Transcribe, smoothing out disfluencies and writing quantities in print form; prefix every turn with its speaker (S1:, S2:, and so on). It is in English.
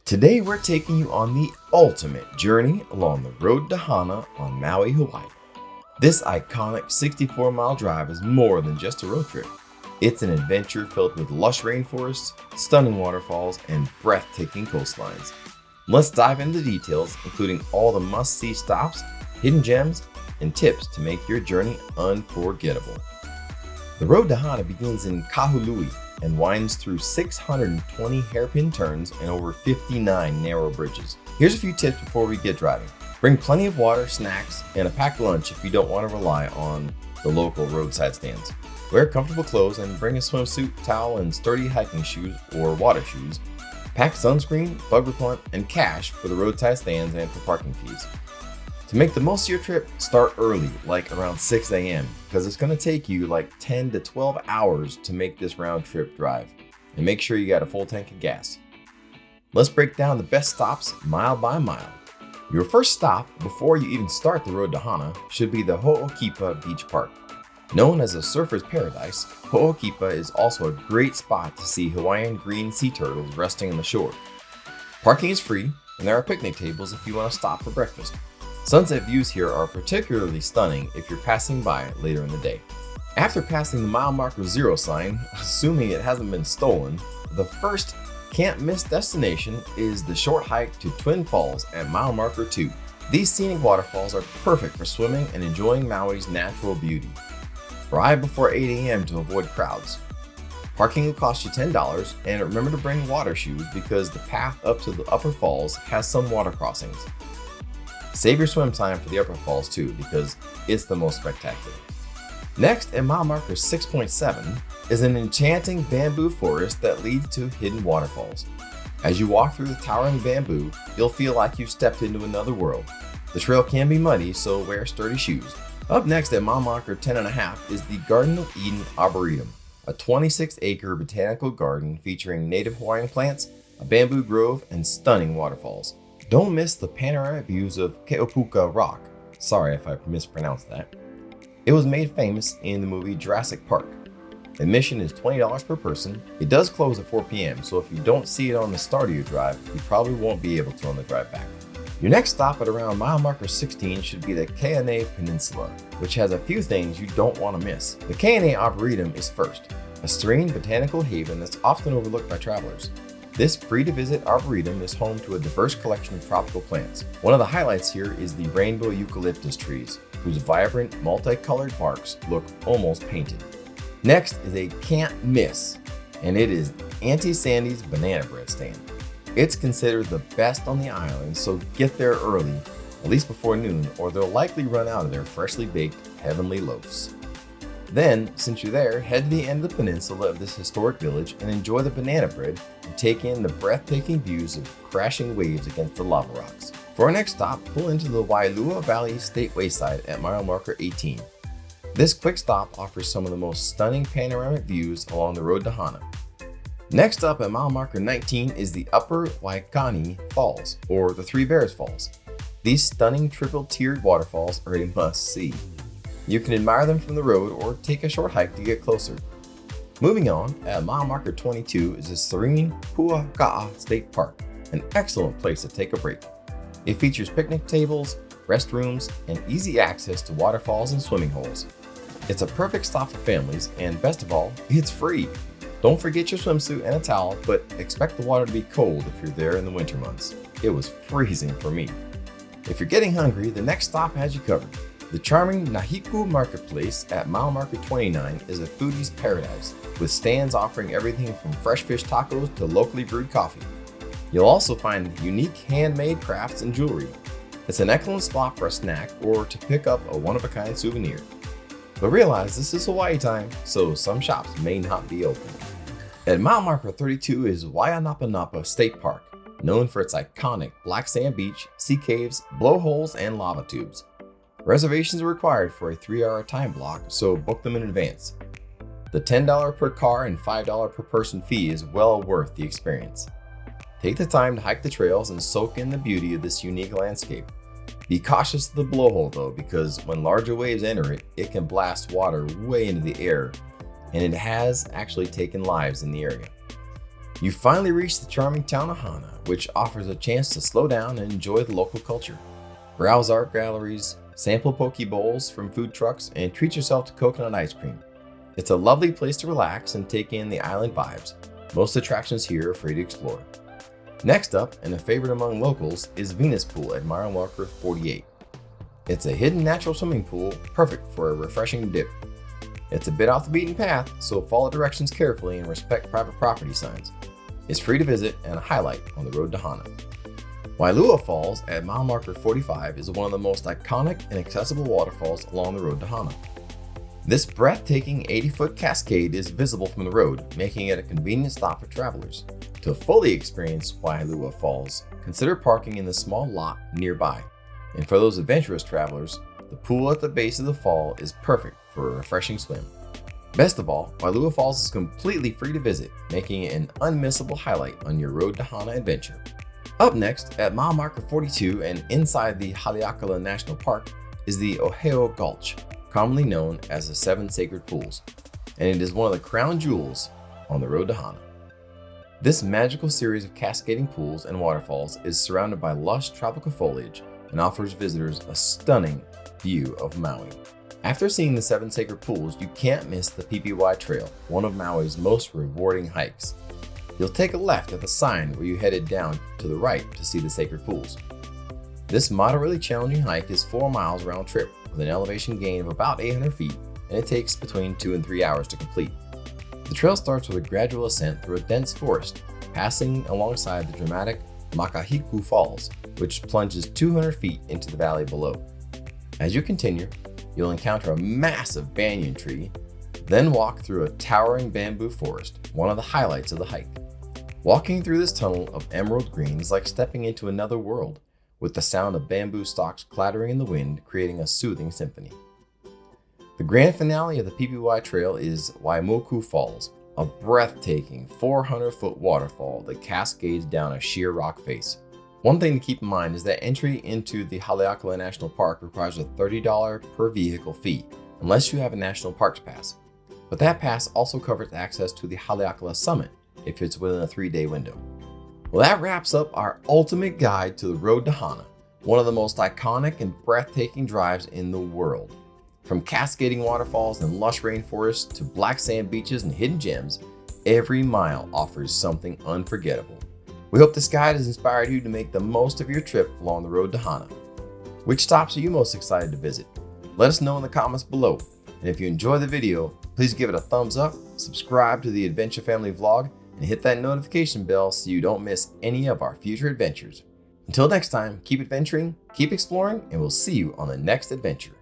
S1: Today we're taking you on the ultimate journey along the road to Hana on Maui, Hawaii. This iconic 64-mile drive is more than just a road trip. It's an adventure filled with lush rainforests, stunning waterfalls, and breathtaking coastlines. Let's dive into the details, including all the must-see stops, hidden gems, and tips to make your journey unforgettable. The road to Hana begins in Kahului and winds through 620 hairpin turns and over 59 narrow bridges. Here's a few tips before we get driving. Bring plenty of water, snacks, and a packed lunch if you don't want to rely on the local roadside stands. Wear comfortable clothes and bring a swimsuit, towel, and sturdy hiking shoes or water shoes. Pack sunscreen, bug repellent, and cash for the roadside stands and for parking fees. To make the most of your trip, start early, like around 6 a.m., because it's going to take you like 10 to 12 hours to make this round trip drive. And make sure you got a full tank of gas. Let's break down the best stops mile by mile. Your first stop, before you even start the road to Hana, should be the Ho'okipa Beach Park. Known as a surfer's paradise, Ho'okipa is also a great spot to see Hawaiian green sea turtles resting on the shore. Parking is free, and there are picnic tables if you want to stop for breakfast. Sunset views here are particularly stunning if you're passing by later in the day. After passing the mile marker 0 sign, assuming it hasn't been stolen, the first can't miss destination is the short hike to Twin Falls at mile marker 2. These scenic waterfalls are perfect for swimming and enjoying Maui's natural beauty. Arrive before 8 a.m. to avoid crowds. Parking will cost you $10, and remember to bring water shoes because the path up to the upper falls has some water crossings. Save your swim time for the upper falls too, because it's the most spectacular. Next, at mile marker 6.7, is an enchanting bamboo forest that leads to hidden waterfalls. As you walk through the towering bamboo, you'll feel like you've stepped into another world. The trail can be muddy, so wear sturdy shoes. Up next at mile marker 10.5 is the Garden of Eden Arboretum, a 26-acre botanical garden featuring native Hawaiian plants, a bamboo grove, and stunning waterfalls. Don't miss the panoramic views of Ke'opuka Rock. Sorry if I mispronounced that. It was made famous in the movie Jurassic Park. Admission is $20 per person. It does close at 4 p.m., so if you don't see it on the start of your drive, you probably won't be able to on the drive back. Your next stop at around mile marker 16 should be the Kainai Peninsula, which has a few things you don't want to miss. The Kainai Arboretum is first, a serene botanical haven that's often overlooked by travelers. This free-to-visit arboretum is home to a diverse collection of tropical plants. One of the highlights here is the rainbow eucalyptus trees, whose vibrant, multicolored barks look almost painted. Next is a can't miss, and it is Aunty Sandy's banana bread stand. It's considered the best on the island, so get there early, at least before noon, or they'll likely run out of their freshly baked heavenly loaves. Then, since you're there, head to the end of the peninsula of this historic village and enjoy the banana bread and take in the breathtaking views of crashing waves against the lava rocks. For our next stop, pull into the Wailua Valley State Wayside at mile marker 18. This quick stop offers some of the most stunning panoramic views along the road to Hana. Next up at mile marker 19 is the Upper Waikani Falls, or the Three Bears Falls. These stunning triple-tiered waterfalls are a must-see. You can admire them from the road or take a short hike to get closer. Moving on, at mile marker 22 is the serene Pua'a State Park, an excellent place to take a break. It features picnic tables, restrooms, and easy access to waterfalls and swimming holes. It's a perfect stop for families, and best of all, it's free. Don't forget your swimsuit and a towel, but expect the water to be cold if you're there in the winter months. It was freezing for me. If you're getting hungry, the next stop has you covered. The charming Nahiku Marketplace at mile marker 29 is a foodie's paradise, with stands offering everything from fresh fish tacos to locally brewed coffee. You'll also find unique handmade crafts and jewelry. It's an excellent spot for a snack or to pick up a one-of-a-kind souvenir. But realize this is Hawaii time, so some shops may not be open. At mile marker 32 is Wai'anapanapa State Park, known for its iconic black sand beach, sea caves, blowholes, and lava tubes. Reservations are required for a 3-hour time block, so book them in advance. The $10 per car and $5 per person fee is well worth the experience. Take the time to hike the trails and soak in the beauty of this unique landscape. Be cautious of the blowhole though, because when larger waves enter it, it can blast water way into the air, and it has actually taken lives in the area. You finally reach the charming town of Hana, which offers a chance to slow down and enjoy the local culture. Browse art galleries, sample poke bowls from food trucks, and treat yourself to coconut ice cream. It's a lovely place to relax and take in the island vibes. Most attractions here are free to explore. Next up, and a favorite among locals, is Venus Pool at mile marker 48. It's a hidden natural swimming pool, perfect for a refreshing dip. It's a bit off the beaten path, so follow directions carefully and respect private property signs. It's free to visit and a highlight on the road to Hana. Wailua Falls at mile marker 45 is one of the most iconic and accessible waterfalls along the road to Hana. This breathtaking 80-foot cascade is visible from the road, making it a convenient stop for travelers. To fully experience Wailua Falls, consider parking in the small lot nearby. And for those adventurous travelers, the pool at the base of the fall is perfect for a refreshing swim. Best of all, Wailua Falls is completely free to visit, making it an unmissable highlight on your road to Hana adventure. Up next, at mile marker 42 and inside the Haleakala National Park, is the Ohe'o Gulch, commonly known as the Seven Sacred Pools, and it is one of the crown jewels on the road to Hana. This magical series of cascading pools and waterfalls is surrounded by lush tropical foliage and offers visitors a stunning view of Maui. After seeing the Seven Sacred Pools, you can't miss the Pipiwai Trail, one of Maui's most rewarding hikes. You'll take a left at the sign where you headed down to the right to see the sacred pools. This moderately challenging hike is 4 miles round trip with an elevation gain of about 800 feet, and it takes between 2 and 3 hours to complete. The trail starts with a gradual ascent through a dense forest, passing alongside the dramatic Nahiku Falls, which plunges 200 feet into the valley below. As you continue, you'll encounter a massive banyan tree, then walk through a towering bamboo forest, one of the highlights of the hike. Walking through this tunnel of emerald green is like stepping into another world, with the sound of bamboo stalks clattering in the wind creating a soothing symphony. The grand finale of the Pipiwai Trail is Waimoku Falls, a breathtaking 400-foot waterfall that cascades down a sheer rock face. One thing to keep in mind is that entry into the Haleakala National Park requires a $30 per vehicle fee, unless you have a National Parks Pass. But that pass also covers access to the Haleakala Summit, if it's within a 3-day window. Well, that wraps up our ultimate guide to the road to Hana, one of the most iconic and breathtaking drives in the world. From cascading waterfalls and lush rainforests to black sand beaches and hidden gems, every mile offers something unforgettable. We hope this guide has inspired you to make the most of your trip along the road to Hana. Which stops are you most excited to visit? Let us know in the comments below. And if you enjoy the video, please give it a thumbs up, subscribe to the Adventure Family vlog, and hit that notification bell so you don't miss any of our future adventures. Until next time, keep adventuring, keep exploring, and we'll see you on the next adventure.